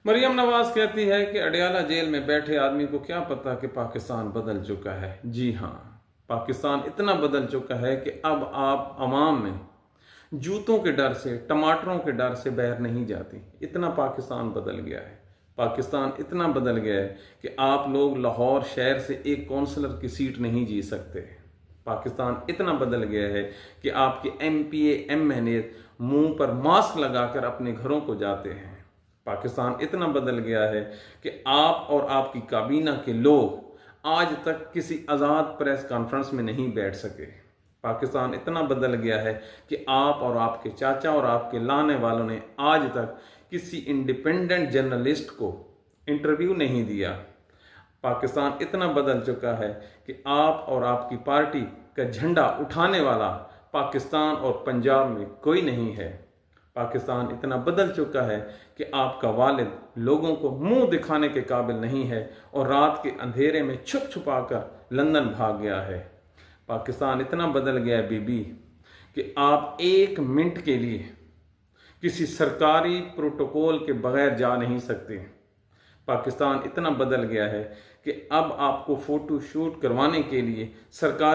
मरियम नवाज कहती है कि अडयाला जेल में बैठे आदमी को क्या पता कि पाकिस्तान बदल चुका है। जी हाँ, पाकिस्तान इतना बदल चुका है कि अब आप अवाम में जूतों के डर से, टमाटरों के डर से बैर नहीं जाती। इतना पाकिस्तान बदल गया है। पाकिस्तान इतना बदल गया है कि आप लोग लाहौर शहर से एक कौंसलर की सीट नहीं जी सकते। पाकिस्तान इतना बदल गया है कि आपके MPA MNA मुंह पर मास्क लगाकर अपने घरों को जाते हैं। पाकिस्तान इतना बदल गया है कि आप और आपकी काबीना के लोग आज तक किसी आज़ाद प्रेस कॉन्फ्रेंस में नहीं बैठ सके। पाकिस्तान इतना बदल गया है कि आप और आपके चाचा और आपके लाने वालों ने आज तक किसी इंडिपेंडेंट जर्नलिस्ट को इंटरव्यू नहीं दिया। पाकिस्तान इतना बदल चुका है कि आप और आपकी पार्टी का झंडा उठाने वाला पाकिस्तान और पंजाब में कोई नहीं है। पाकिस्तान इतना बदल चुका है कि आपका वालिद लोगों को मुंह दिखाने के काबिल नहीं है और रात के अंधेरे में छुप छुपा कर लंदन भाग गया है। पाकिस्तान इतना बदल गया है बीबी कि आप 1 मिनट के लिए किसी सरकारी प्रोटोकॉल के बगैर जा नहीं सकते। पाकिस्तान इतना बदल गया है कि अब आपको फोटो शूट करवाने के लिए सरकार